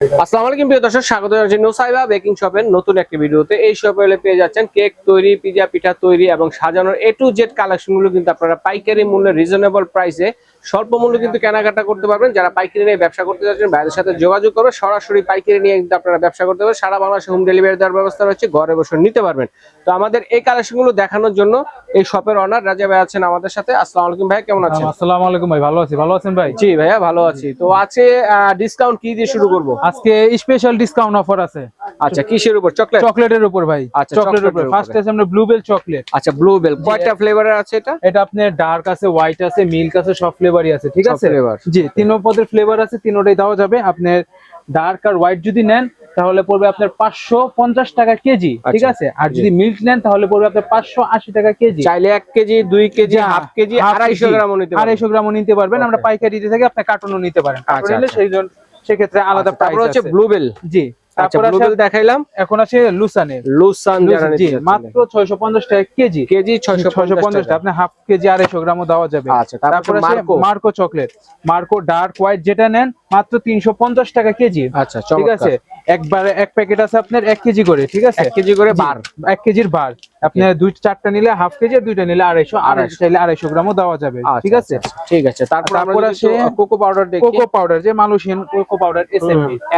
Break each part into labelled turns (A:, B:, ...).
A: আসসালামু আলাইকুম প্রিয় দর্শক, স্বাগত জানাচ্ছি নুসাইবা বেকিং শপের নতুন একটি ভিডিওতে। এই শপে পেয়ে যাচ্ছেন কেক তৈরি, পিজা পিঠা তৈরি এবং সাজানোর A to Z কালেকশনগুলো কিন্তু আপনারা পাইকারি মূল্যে রিজনেবল প্রাইসে স্বল্প মূল্যে কিন্তু কেনাকাটা করতে পারবেন। যারা পাইকারি নিয়ে ব্যবসা করতে যাচ্ছেন ভাইদের সাথে যোগাযোগ করবে, সরাসরি পাইকারি নিয়ে কিন্তু আপনারা ব্যবসা করতে পারবেন। সারা বাংলাদেশে হোম ডেলিভারি দেওয়ার ব্যবস্থা রয়েছে, ঘরে বসে নিতে পারবেন। তো আমাদের এই কালেকশনগুলো দেখানোর জন্য এই শপের অনার রাজা ভাই আছেন আমাদের সাথে। আসসালামু আলাইকুম ভাই, কেমন আছেন?
B: আসসালামু আলাইকুম ভাই, ভালো আছি। ভালো আছেন ভাই?
A: জি ভাইয়া ভালো আছি। তো আছে ডিসকাউন্ট কি দিয়ে শুরু করব?
B: আজকে স্পেশাল ডিসকাউন্ট অফার আছে।
A: আচ্ছা, কিসের উপর? চকলেটের
B: উপর ভাই।
A: আচ্ছা,
B: চকলেটের উপর ফার্স্ট আছে আমরা ব্লুবেল চকলেট।
A: আচ্ছা, ব্লুবেল কয়টা ফ্লেভারের আছে এটা?
B: এটা আপনার ডার্ক আছে, হোয়াইট আছে, মিল্ক আছে, সব ফ্লেভারই আছে, ঠিক আছে?
A: ফ্লেভার
B: জি, তিন পদের ফ্লেভার আছে, তিনটাই দেওয়া যাবে। আপনার ডার্ক আর হোয়াইট যদি নেন তাহলে পড়বে আপনার 550 টাকা কেজি, ঠিক আছে? আর যদি মিল্ক নেন তাহলে পড়বে আপনার 580 টাকা কেজি।
A: চাইলে 1 কেজি, 2 কেজি, হাফ কেজি, 250 গ্রামও নিতে পারবেন।
B: 250 গ্রামও নিতে পারবেন। আমরা পাইকারি দিতে থাকি, আপনি কার্টনও নিতে পারেন।
A: আচ্ছা,
B: সেই ক্ষেত্রে আলাদা প্রাইস আছে।
A: হচ্ছে ব্লুবেল।
B: জি,
A: আচ্ছা, ব্লুবেল দেখাইলাম।
B: এখন আছে লুসানের।
A: লুসান যারা নিতে যাচ্ছেন
B: মাত্র 650 টাকা কেজি। 650 টাকা, আপনি হাফ কেজি 250 গ্রামও দেওয়া যাবে।
A: আচ্ছা, তারপর আছে
B: Marco chocolate. Marco dark white যেটা নেন মাত্র 350 টাকা কেজি।
A: আচ্ছা,
B: ঠিক আছে? একবারে এক প্যাকেট আছে আপনার 1 কেজি করে, ঠিক আছে?
A: 1 কেজি করে বার,
B: 1 কেজির বার। আপনি চারটা নিলে হাফ কেজি, আর দুইটা নিলে 250, চাইলে 250 গ্রামও দেওয়া যাবে, ঠিক আছে?
A: ঠিক আছে। তারপর আছে কোকো পাউডার।
B: কোকো পাউডার, যে মালয়েশিয়ান কোকো পাউডার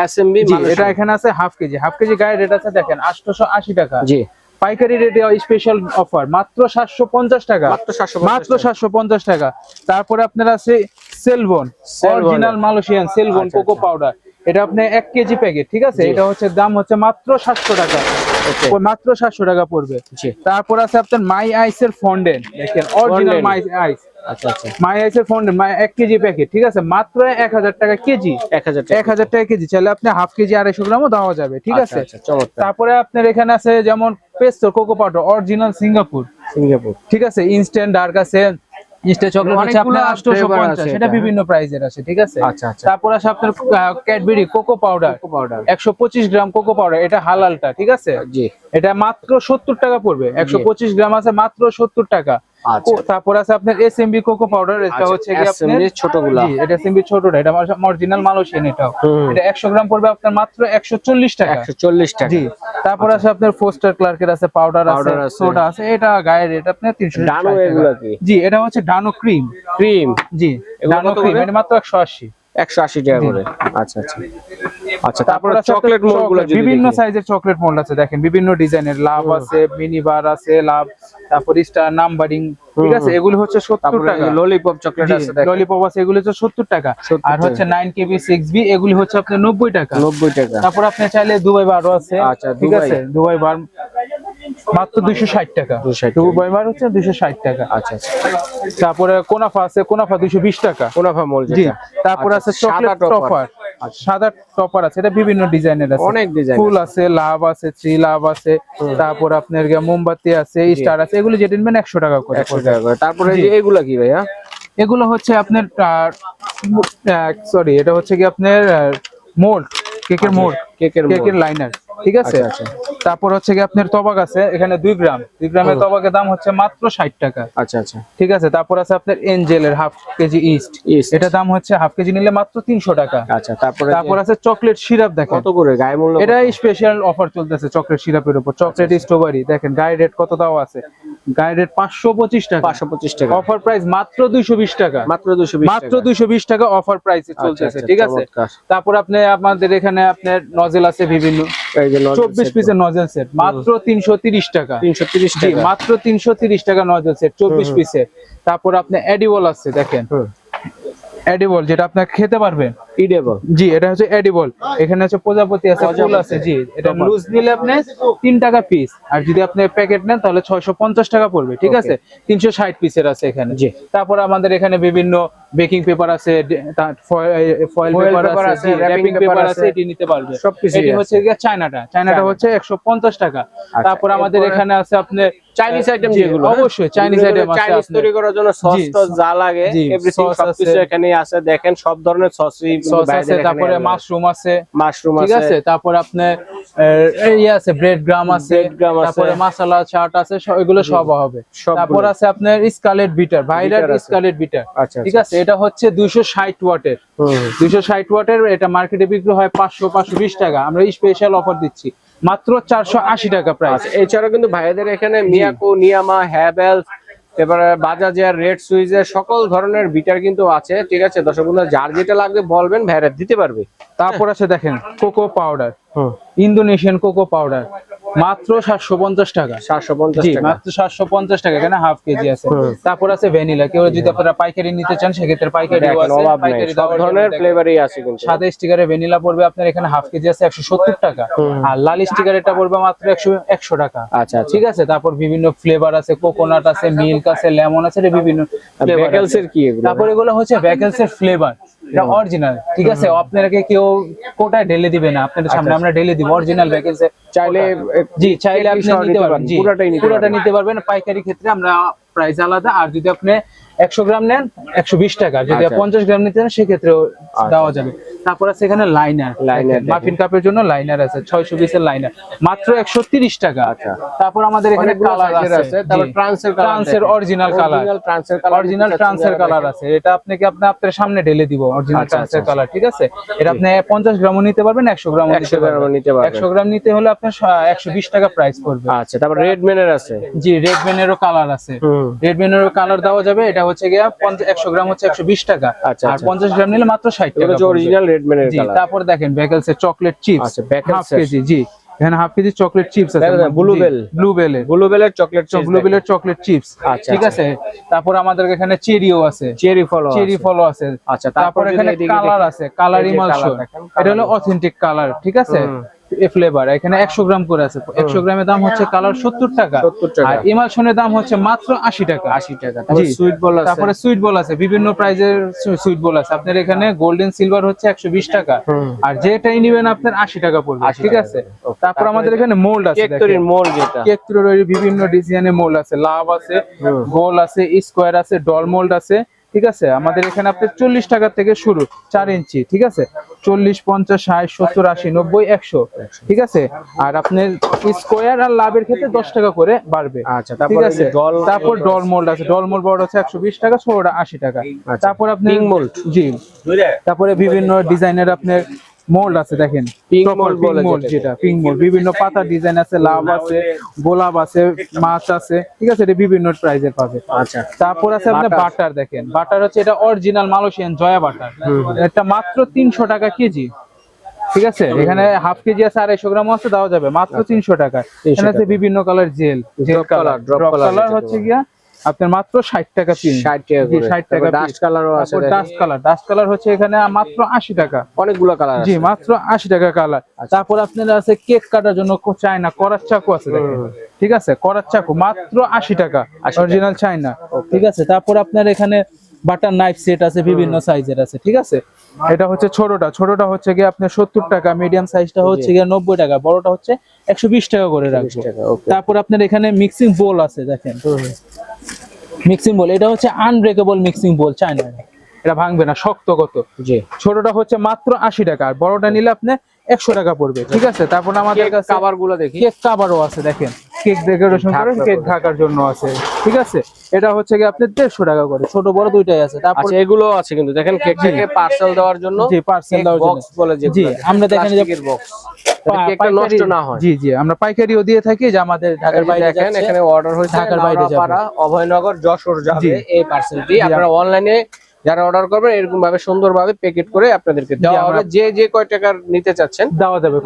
B: এসএমবি। এটা এখানে আছে হাফ কেজি। হাফ কেজি গায়ে রেট আছে দেখেন 880 টাকা।
A: জি,
B: পাইকারি রেটে স্পেশাল অফার মাত্র 750 টাকা। মাত্র 750 টাকা। তারপরে আপনার আছে সেলবন, অরিজিনাল মালয়েশিয়ান সেলবন কোকো পাউডার। এটা আপনি 1 কেজি প্যাকেট, ঠিক আছে? এটা হচ্ছে দাম হচ্ছে মাত্র 700 টাকা। মাত্র 700 টাকা পড়বে। তারপর আছে আপনার মাই আইস এর ফন্ডেন্ট, দেখেন অরিজিনাল মাই আইস।
A: আচ্ছা আচ্ছা,
B: মাই আইস এর ফন্ডেন্ট 1 কেজি প্যাকেট, ঠিক আছে? মাত্র 1000 টাকা কেজি। 1000 টাকা কেজি। চাইলে আপনি হাফ কেজি 250 গ্রামও দেওয়া যাবে, ঠিক আছে? তারপরে আপনার এখানে আছে যেমন pesto cocoa powder original Singapore, ঠিক আছে? ইনস্ট্যান্ট ডার্ক আছে, ইনস্ট্যান্ট চকলেট হচ্ছে আপনার 850, সেটা বিভিন্ন প্রাইসের আছে, ঠিক আছে? তারপর আছে আপনার ক্যাডবেরি কোকো পাউডার 125 গ্রাম কোকো পাউডার, এটা হালালটা, ঠিক আছে? জি, এটা মাত্র 70 টাকা পড়বে। 125 গ্রাম আছে মাত্র 70 টাকা। তারপর আছে আপনার এসএমবি কোকো পাউডার, এটা হচ্ছে কি আপনার ছোটগুলা। জি, এটা এসএমবি ছোটটা, এটা অরিজিনাল মালয়েশিয়ান। এটাও এটা 100 গ্রাম পড়বে আপনার মাত্র 140 টাকা। 140 টাকা। জি, তারপর আছে আপনার ফোস্টার ক্লার্কের আছে পাউডার আছে, সোডা আছে। এটা গায়ের রেট আপনার 300 টাকা। জি, এটা হচ্ছে ডানো ক্রিম। জি, ডানো ক্রিম এটা মাত্র 180 টাকা করে। আচ্ছা আচ্ছা আচ্ছা। তারপর চকলেট মোল্ডগুলো বিভিন্ন সাইজের চকলেট মোল্ড আছে, দেখেন বিভিন্ন ডিজাইনের। লাভ আছে, মিনি বার আছে, লাভ, তারপর স্টার নাম্বারিং, ঠিক আছে? এগুলো হচ্ছে 70 টাকা। ললিপপ চকলেট আছে, ললিপপ আছে, এগুলো হচ্ছে 70 টাকা। আর হচ্ছে 9KB 6B, এগুলি হচ্ছে আপনার 90 টাকা। তারপর আপনি চাইলে দুবাই বারও আছে, ঠিক আছে? দুবাই বার মাত্র 260 টাকা। দুবাই বার হচ্ছে 260 টাকা। আচ্ছা। তারপরে কোনাফা আছে, কোনাফা 220 টাকা। কোনাফা মোল্ড। জি, তারপর আছে চকলেট টপার, সাদা টপার আছে, এটা বিভিন্ন ডিজাইনের আছে, অনেক ডিজাইন। ফুল আছে, লাভ আছে, থ্রি লাভ আছে, তারপর আপনার মোমবাতি আছে, স্টার আছে। এগুলো যেটা নেবেন 100 টাকা করে। তারপরে এগুলো কি ভাইয়া? এগুলো হচ্ছে আপনার সরি, এটা হচ্ছে কি আপনার মোল্ড, কেকের মোল্ড, কেকের লাইনার, ঠিক আছে? তারপর হচ্ছে কি আপনার তবাক আছে, এখানে 2 গ্রামের তবাকের দাম হচ্ছে মাত্র 60 টাকা। আচ্ছা আচ্ছা, ঠিক আছে। তারপর আছে আপনার এঞ্জেলের হাফ কেজি ইস্ট, এটা দাম হচ্ছে হাফ কেজি নিলে মাত্র 300 টাকা। আচ্ছা। তারপর আছে চকলেট সিরাপ, দেখেন কত করে গায়ে মূল্য। এটা স্পেশাল অফার চলতেছে চকলেট সিরাপের উপর। চকলেট স্ট্রবেরি দেখেন গায়ে রেট কত দাও আছে, গায়ে রেট 525 টাকা। 525 টাকা। অফার প্রাইস মাত্র 220 টাকা। মাত্র 220 টাকা অফার প্রাইসে চলতেছে, ঠিক আছে? তারপর আপনি আমাদের এখানে আপনার নজেল আছে বিভিন্ন, 24 পিসের নজেল সেট মাত্র 330 টাকা। 330 টাকা, মাত্র 330 টাকা নজেল সেট 24 পিসের। তারপর আপনি এডিবল আছে, দেখেন এডিবল, যেটা আপনি খেতে পারবেন। এডিবল, জি, এটা হচ্ছে এডিবল। এখানে হচ্ছে প্রজাপতি আছে, ফুল আছে। জি, এটা লুজ নিলে আপনি 3 টাকা পিস, আর যদি আপনি প্যাকেট নেন তাহলে 650 টাকা পড়বে, ঠিক আছে? 360 পিসের আছে এখানে। জি, তারপর আমাদের এখানে বিভিন্ন বেকিং পেপার আছে, ফয়েল পেপার আছে, র‍্যাপিং পেপার আছে, এটি নিতে পারবে। এটি হচ্ছে চায়নাটা হচ্ছে 150 টাকা। তারপর আমাদের এখানে আছে আপনি চাইনিজ আইটেম, যেগুলো অবশ্যই চাইনিজ আইটেম আছে, চাইনিজ তৈরি করার জন্য সস যা লাগে এভরিথিং সবকিছু এখানে আছে। দেখেন সব ধরনের সসই আছে। তারপরে মাশরুম আছে, ঠিক আছে? তারপর আপনি এই আছে ব্রেড গ্রাম আছে, তারপরে মাসালা চাট আছে, এগুলো সব হবে। তারপর আছে আপনার scarlet bitter, viral scarlet bitter, ঠিক আছে। এটা হচ্ছে 260 ওয়াটের, 260 ওয়াটের। এটা মার্কেটে বিক্রি হয় 500-520 টাকা, আমরা স্পেশাল অফার দিচ্ছি মাত্র 480 টাকা প্রাইস।
A: এছাড়াও কিন্তু ভাইদের এখানে মিয়াকো, নিয়ামা, হ্যাভেলস, এবারে বাজাজের, রেড সুইজের সকল ধরনের বিটার কিন্তু আছে, ঠিক আছে। দর্শক বন্ধুরা যার যেটা লাগবে বলবেন, ভাইরা দিতে পারবে।
B: তারপর আছে দেখেন cocoa powder, Indonesian cocoa powder, মাত্র 750 টাকা।
A: 750 টাকা,
B: মাত্র 750 টাকা, এখানে হাফ কেজি আছে। তারপর আছে ভ্যানিলা, কেউ যদি আপনারা পাইকারি নিতে চান সেক্ষেত্রে পাইকারিও আছে, পাইকারি
A: সব ধরনের ফ্লেভারই আছে কিন্তু।
B: সাদা স্টিকারে ভ্যানিলা পড়বে আপনার এখানে হাফ কেজি আছে 170 টাকা, আর লাল স্টিকার এটা পড়বে মাত্র 100 টাকা।
A: আচ্ছা,
B: ঠিক আছে। তারপর বিভিন্ন ফ্লেভার আছে, কোকোনাট আছে, মিল্ক আছে, লেমন আছে, বিভিন্ন
A: ভেকেলস এর কি এগুলো?
B: তারপর এগুলো হচ্ছে ভেকেলস এর ফ্লেভার, এটা অরিজিনাল, ঠিক আছে। আপনাকে কেউ কোটায় ঢেলে দিবে না, আপনাদের সামনে আমরা ঢেলে দিব অরিজিনাল ভেকেলস।
A: চাইলে
B: চাইলে আপনি নিতে পারবেন, পুরোটা নিতে পারবেন। পাইকারি ক্ষেত্রে আমরা প্রাইস আলাদা, আর যদি আপনি 100 গ্রাম নেন 120 টাকা, যদি 50 গ্রাম নিতে চান সেক্ষেত্রেও দেওয়া যাবে। তারপর আছে এখানে লাইনার, মাফিন কাপের জন্য লাইনার আছে 620 এর লাইনার, মাত্র 130 টাকা। তারপর আমাদের এখানে কালার আছে, তারপর ট্রান্সের অরিজিনাল কালার, অরিজিনাল ট্রান্সের কালার আছে। এটা আপনাকে আপনার সামনে ঢেলে দিব, অরিজিনাল ট্রান্সের কালার, ঠিক আছে। এটা আপনি 50 গ্রামও নিতে পারবেন, 100 গ্রামও নিতে পারবেন। 100 গ্রাম নিতে হলে আপনার 120 টাকা প্রাইস পড়বে।
A: আচ্ছা, তারপর রেডম্যানের আছে,
B: জি রেডম্যানেরও কালার আছে, রেডম্যানেরও কালার দেওয়া যাবে। এটা হচ্ছে গিয়া 100 গ্রাম হচ্ছে 120 টাকা, আর 50 গ্রাম নিলে মাত্র 60 টাকা।
A: এটা অরিজিনাল রেডম্যানের কালার।
B: তারপর দেখেন ভেকেলসের চকলেট চিপস,
A: আচ্ছা, ভেকেলস
B: হাফ কেজি, জি এখানে হাফ কেজি চকলেট চিপস আছে,
A: ব্লুবেলের
B: চকলেট চিপস, ঠিক আছে। তারপর আমাদের এখানে চেরিও আছে, চেরি ফলো আছে। আচ্ছা, তারপর এখানে কালার আছে, কালার ইমালশন, এটা হলো অথেন্টিক কালার, ঠিক আছে। ফ্লেভার এখানে 100 গ্রাম করে আছে, 100 গ্রামের দাম হচ্ছে কালার 70 টাকা, আর ইমালশনের দাম হচ্ছে মাত্র 80 টাকা। তারপরে সুইট বল আছে, বিভিন্ন প্রাইজের সুইট বল আছে। আপনার এখানে গোল্ডেন সিলভার হচ্ছে 120 টাকা, আর যেটাই নিবেন আপনার 80 টাকা পড়বে, ঠিক আছে। তারপর আমাদের এখানে মোল্ড আছে, কেক তৈরির বিভিন্ন ডিজাইনের মোল্ড আছে, লাভ আছে, গোল আছে, স্কোয়ার আছে, ডল মোল্ড আছে, ঠিক আছে। আমাদের এখানে আপনার 40 টাকা থেকে শুরু, 4 ইঞ্চি, ঠিক আছে। 40, 50, 60, 70, 80, 90, 100, ঠিক আছে। আর আপনার স্কোয়ার আর লাভের ক্ষেত্রে 10 টাকা করে বাড়বে, ঠিক আছে। তারপর ডল মোল্ড আছে, ডল মোল্ড বড় হচ্ছে 120 টাকা, ছোটটা 80 টাকা। তারপর আপনি জি, তারপরে বিভিন্ন ডিজাইনের আপনার মোল্ড আছে, দেখেন পিঙ্ক মোল্ড, যেটা পিঙ্ক মোল্ড, বিভিন্ন পাতা ডিজাইন আছে, লাভ আছে, গোলাপ আছে, মাছ আছে, ঠিক আছে। এটা বিভিন্ন প্রাইজের পাবে। আচ্ছা, তারপর আছে আপনার বাটার, দেখেন বাটার হচ্ছে এটা অরিজিনাল মালয়েশিয়ান জয়া বাটার, এটা মাত্র 300 টাকা কেজি, ঠিক আছে। এখানে হাফ কেজি আছে, 250 গ্রাম আছে, দেওয়া যাবে মাত্র 300 টাকা। এখানে আছে বিভিন্ন colour jail colour, drop colour হচ্ছে গিয়া আপনার মাত্র 60 টাকা পিস, 60 টাকা। ডাস্ট কালারও আছে, ডাস্ট কালার হচ্ছে এখানে মাত্র 80 টাকা, অনেকগুলো কালার আছে, জি মাত্র 80 টাকা কালার। তারপর আপনার আছে কেক কাটার জন্য চায়না করার চাকু আছে, দেখেন, ঠিক আছে, করার চাকু মাত্র 80 টাকা, অরিজিনাল চায়না, ঠিক আছে। তারপর আপনার এখানে বাটার নাইফ সেট আছে, বিভিন্ন সাইজের আছে, ঠিক আছে। এটা হচ্ছে ছোটটা হচ্ছে গিয়ে আপনার 70 টাকা, মিডিয়াম সাইজটা হচ্ছে গিয়ে 90 টাকা, বড়টা হচ্ছে 120 টাকা করে রাখবো। তারপর আপনার এখানে মিক্সিং বোল আছে, দেখেন মিক্সিং বোল, এটা হচ্ছে আনব্রেকেবল মিক্সিং বোল, চায়না, এটা ভাঙবে না, শক্ত কত। ছোটটা হচ্ছে মাত্র 80 টাকা, আর বড়টা নিলে আপনি 100 টাকা পড়বে, ঠিক আছে। তারপর আমাদের কাছে কভার গুলো দেখি, কেক কভারও আছে, দেখেন কেক ডেকোরেশন করে কেক ঢাকার জন্য আছে, ঠিক আছে। এটা হচ্ছে কি আপনি 150 টাকা করে, ছোট বড় দুইটাই আছে। তারপর
A: এগুলো আছে কিন্তু দেখেন কেক থেকে পার্সেল দেওয়ার জন্য,
B: জি পার্সেল দেওয়ার জন্য
A: বক্স বলে,
B: জি আমরা দেখেন যে
A: বক্স কেকটা নষ্ট না হয়,
B: জি আমরা পাইকারিও দিয়ে থাকি, যে আমাদের ঢাকার বাইরে
A: দেখেন এখানে অর্ডার হয়েছে,
B: ঢাকার বাইরে যাবে,
A: অভয়নগর, যশোর যাবে এই পার্সেলটি। আপনারা অনলাইনে যারা অর্ডার করবেন এরকম ভাবে সুন্দরভাবে প্যাকেট করে আপনাদেরকে দেওয়া হবে, যে কয় টাকার নিতে চাচ্ছেন দেওয়া যাবে,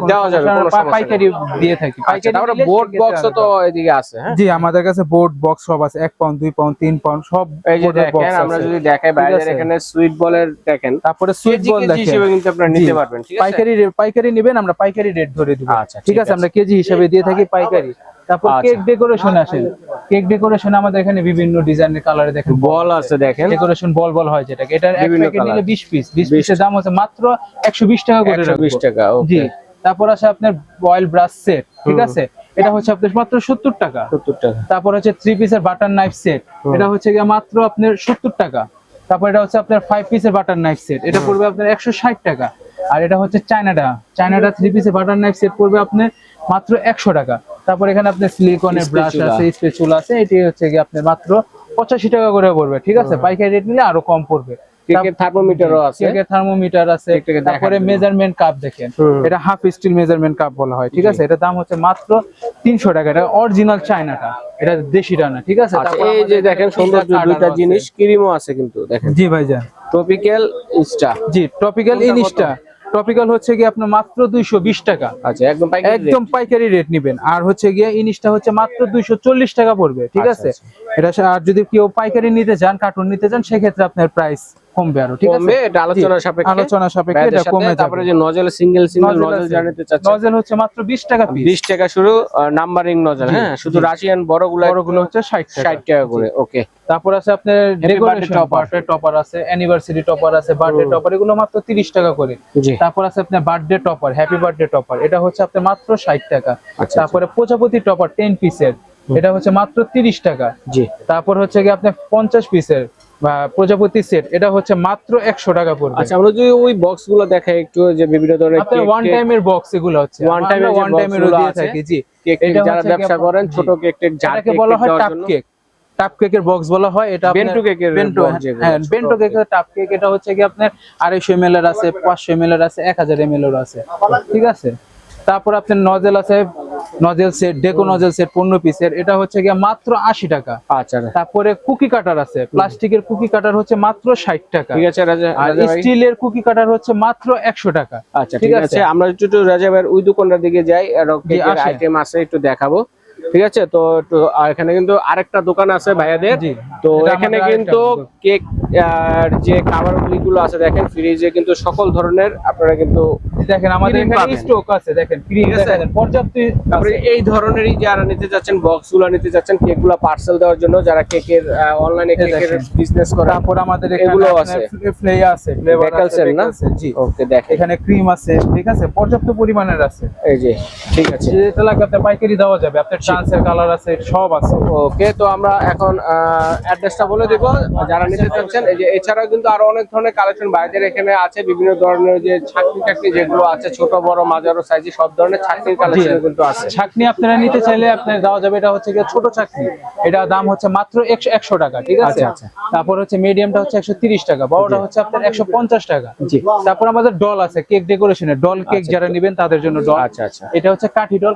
A: পাইকারি দিয়ে থাকি। তারপরে বোর্ড বক্স তো এদিকে আছে, হ্যাঁ জি আমাদের কাছে বোর্ড বক্স সব আছে, 1 পাউন্ড 2 পাউন্ড 3 পাউন্ড সব। এই যে দেখেন আমরা যদি দেখাই বাইরের এখানে সুইট বলের দেখেন, তারপরে সুইট বল দেখেন হিসেবে কিন্তু আপনারা নিতে পারবেন, ঠিক আছে। পাইকারি নেবেন, আমরা পাইকারি রেট ধরে দিব, ঠিক আছে। আমরা কেজি হিসেবে দিয়ে থাকি পাইকারি। তারপর কেক ডেকোরেশন আসেন, কেক ডেকোরেশন আমাদের এখানে বিভিন্ন ডিজাইনের কালারে দেখেন বল আছে, দেখেন ডেকোরেশন বল হয় যেটাকে, এটা এক প্যাকেট নিলে 20 পিসের দাম হচ্ছে মাত্র 120 টাকা করে, 120 টাকা, জি। তারপর আছে আপনার অয়েল ব্রাশ সেট, ঠিক আছে, এটা হচ্ছে আপনার মাত্র 70 টাকা। তারপর হচ্ছে 3 পিসের বাটার নাইফ সেট, এটা হচ্ছে গিয়ে মাত্র আপনার 70 টাকা। তারপর এটা হচ্ছে আপনার 5 পিসের বাটার নাইফ সেট, এটা পড়বে আপনার 160 টাকা।
B: আর এটা হচ্ছে চায়নাটা 3 পিসে বাটার নাইফ সেট পড়বে আপনার মাত্র 100 টাকা। তারপর এখানে আপনার সিলিকনের ব্রাশ আছে, স্প্যাচুলা আছে, এটি হচ্ছে কি আপনার মাত্র 85 টাকা করে পড়বে, ঠিক আছে। পাইকারি রেট নিলে আরো কম পড়বে।
A: কেকের থার্মোমিটারও আছে,
B: কেকের থার্মোমিটার আছে। তারপরে মেজারমেন্ট কাপ দেখেন, এটা হাফ স্টিল মেজারমেন্ট কাপ বলা হয়, ঠিক আছে। এটা দাম হচ্ছে মাত্র 300 টাকা। এটা অরিজিনাল চায়নাটা, এটা দেশিটা না, ঠিক আছে।
A: তারপর এই যে দেখেন সুন্দর দুইটা জিনিস, ক্রিমও আছে কিন্তু দেখেন।
B: জি ভাইজান,
A: ট্রপিক্যাল ইনস্টা।
B: জি ট্রপিক্যাল ইনস্টা। ট্রপিক্যাল হচ্ছে কি আপনার মাত্র 220 টাকা।
A: আচ্ছা, একদম
B: পাইকারি রেট নিবেন। আর হচ্ছে গিয়ে ইনস্টা হচ্ছে মাত্র 240 টাকা পড়বে, ঠিক আছে। এটা আর যদি কেউ পাইকারি নিতে চান, কার্টুন নিতে চান, সেক্ষেত্রে আপনার প্রাইস কমবে আরো, ঠিক আছে।
A: এটা আলোচনা সাপেক্ষে
B: এটা কমে যাবে।
A: তারপরে যে নজল সিঙ্গেল নজল জানাতে চাচ্ছেন,
B: নজল হচ্ছে মাত্র 20 টাকা পিস,
A: 20 টাকা শুরু। নাম্বারিং নজল, হ্যাঁ, শুধু রাশিয়ান বড়গুলো
B: হচ্ছে 60
A: টাকা করে। ওকে।
B: তারপর আছে আপনার ডেকোরেশন টপার আছে, অ্যানিভার্সারি টপার আছে, বার্থডে টপার, এগুলো মাত্র 30 টাকা করে। তারপর আছে আপনার birthday topper, happy birthday topper, এটা হচ্ছে আপনার মাত্র 60 টাকা। তারপরে প্রজাপতি টপার 10 পিসের, এটা হচ্ছে মাত্র 30 টাকা।
A: জি।
B: তারপর হচ্ছে কি আপনার 50 পিসের বা প্রজাপতি সেট, এটা হচ্ছে মাত্র 100 টাকা পড়বে।
A: আচ্ছা, আমরা যদি ওই বক্স গুলো দেখাই একটু, যে বিভিন্ন ধরনের
B: আপনার ওয়ান টাইমের বক্স, এগুলো হচ্ছে
A: ওয়ান টাইমের
B: দিয়ে থাকি। জি,
A: এটা যারা ব্যবসা করেন, ছোট কেক
B: যাকে বলা হয় টাপ কেকের বক্স বলা হয়। এটা
A: বেন্টো কেকের,
B: হ্যাঁ বেন্টো কেকের টাপ কেক। এটা হচ্ছে কি আপনার 250 ml এর আছে, 500 ml এর আছে, 1000 ml এর আছে, ঠিক আছে। তারপর আপনার নজেল আছে, নজেল সেট, ডেকো নজেল সেট 15 পিসের, এটা হচ্ছে গিয়ে মাত্র 80 টাকা।
A: আচ্ছা।
B: তারপরে কুকি কাটার আছে, প্লাস্টিকের কুকি কাটার হচ্ছে মাত্র 60 টাকা,
A: ঠিক আছে।
B: আর স্টিলের কুকি কাটার হচ্ছে মাত্র 100 টাকা।
A: আচ্ছা, ঠিক আছে। আমরা একটু রাজা ভাইয়ের ওই দোকানটার দিকে যাই, আর কেকের আইটেম আছে একটু দেখাবো, ঠিক আছে। তো এখানে কিন্তু আরেকটা দোকান আছে ভাইয়াদের। তো এখানে কিন্তু কেক যে খাবারগুলো আছে দেখেন, ফ্রিজে কিন্তু সকল ধরনের আপনারা কিন্তু
B: দেখেন আমাদের এখানে স্টক আছে, দেখেন ফ্রিজ দেখেন পর্যাপ্ত।
A: তারপরে এই ধরনেরই যারা নিতে যাচ্ছেন, বক্সগুলো নিতে যাচ্ছেন, কেকগুলো পার্সেল দেওয়ার জন্য, যারা কেকের অনলাইনে কেকের বিজনেস করে।
B: তারপর আমাদের
A: এগুলো আছে,
B: ফ্লেভার আছে,
A: বেকালসের না।
B: জি,
A: ওকে। দেখেন
B: এখানে ক্রিম আছে, ঠিক আছে, পর্যাপ্ত পরিমাণের আছে।
A: এই যে, ঠিক আছে,
B: যেটা লাগবে আপনার পাইকারি দেওয়া যাবে। আপনার ট্রান্সের কালার আছে, সব আছে।
A: ওকে। তো আমরা এখন অ্যাড্রেসটা বলে দেব যারা নিতে চাচ্ছেন। এই যে এছাড়াও কিন্তু আরো অনেক ধরনের কালেকশন বাইরের এখানে আছে, বিভিন্ন ধরনের যে ছাকনি যেগুলো আছে, ছোট বড় মাঝারো সাইজে সব ধরনের ছাকনির কালেকশন কিন্তু আছে।
B: ছাকনি আপনারা নিতে চাইলে আপনার দেওয়া যাবে। এটা হচ্ছে ছোট ছাকনি, এটা দাম হচ্ছে মাত্র 100 টাকা, ঠিক আছে। তারপর হচ্ছে মিডিয়ামটা হচ্ছে 130 টাকা, বড়টা হচ্ছে আপনার 150 টাকা। তারপর আমাদের ডল আছে, কেক ডেকোরেশনের ডল কেক যারা নেবেন তাদের জন্য ডল।
A: আচ্ছা।
B: এটা হচ্ছে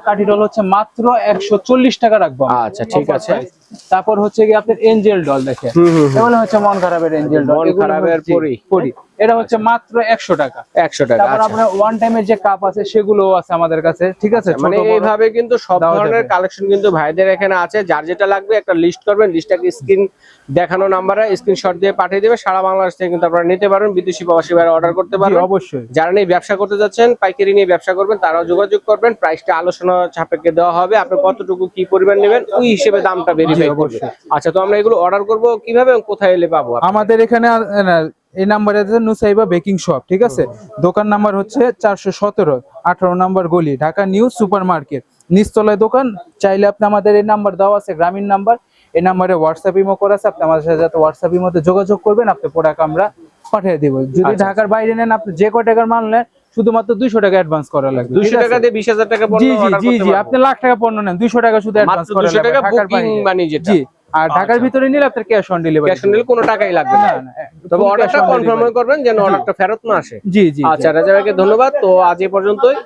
B: কাঠি ডল হচ্ছে মাত্র 140 টাকা রাখবো।
A: আচ্ছা, ঠিক আছে।
B: তারপর হচ্ছে কি আপনার এঞ্জেল ডল দেখেন, এগুলো হচ্ছে মন খারাপের এঞ্জেল ডল,
A: মন খারাপের পরি,
B: এটা হচ্ছে মাত্র 100 টাকা।
A: 100 টাকা।
B: তারপর আপনার ওয়ান টাইমের যে কাপ আছে সেগুলো আছে আমাদের কাছে, ঠিক আছে।
A: মানে এইভাবে কিন্তু সব ধরনের কালেকশন কিন্তু ভাইদের এখানে আছে। যার যেটা লাগবে একটা লিস্ট করবেন, লিস্টটাকে স্ক্রিন দেখানো নাম্বারে স্ক্রিনশট দিয়ে পাঠিয়ে দেবে। সারা বাংলাদেশ থেকে কিন্তু আপনারা নিতে পারেন, বিদেশি প্রবাসী ভাইরা অর্ডার করতে পারবেন
B: অবশ্যই।
A: যারা নিয়ে ব্যবসা করতে যাচ্ছেন, পাইকারি নিয়ে ব্যবসা করবেন, তারাও যোগাযোগ করবেন। প্রাইসটা আলোচনা সাপেক্ষে দেওয়া হবে, আপনি কতটুকু কি পরিমাণ নেবেন ওই হিসেবে দামটা ভেরিফাই করবেন। আচ্ছা, তো আমরা এগুলো অর্ডার করব কিভাবে এবং কোথায় এলে পাবো?
B: আমাদের এখানে এই নাম্বারে আছে নুসাইবা বেকিং শপ, ঠিক আছে। দোকান নাম্বার হচ্ছে 417, 18 নম্বর গলি, ঢাকা নিউ সুপার মার্কেট, নিচতলায় দোকান। চাইলে আপনি আমাদের এই নাম্বার দেওয়া আছে, গ্রামীণ নাম্বার, এই নাম্বারে হোয়াটসঅ্যাপ ইমো করা আছে, আপনি আমাদের সাথে হোয়াটসঅ্যাপ ইমোতে যোগাযোগ করবেন, আপনি প্রোডাক্ট আমরা পাঠিয়ে দেব। যদি ঢাকার বাইরে নেন, আপনি যে কয় টাকার মাল নেন শুধুমাত্র 200 টাকা অ্যাডভান্স করা লাগবে।
A: 200 টাকা দিয়ে 20,000 টাকা পণ্য অর্ডার করতে পারবেন।
B: আপনি লাখ টাকা পণ্য নেন, 200 টাকা শুধু অ্যাডভান্স করা লাগবে।
A: 200 টাকা বুকিং মানি যেটা।
B: আর ঢাকার ভিতরে নিলে আপনার cash on delivery,
A: cash on delivery কোনো টাকাই লাগবে না। তবে অর্ডারটা কনফার্ম করবেন যেন অর্ডারটা ফেরত না আসে।
B: জি।
A: আচ্ছা, রাজা ভাইকে ধন্যবাদ। তো আজ এই পর্যন্তই।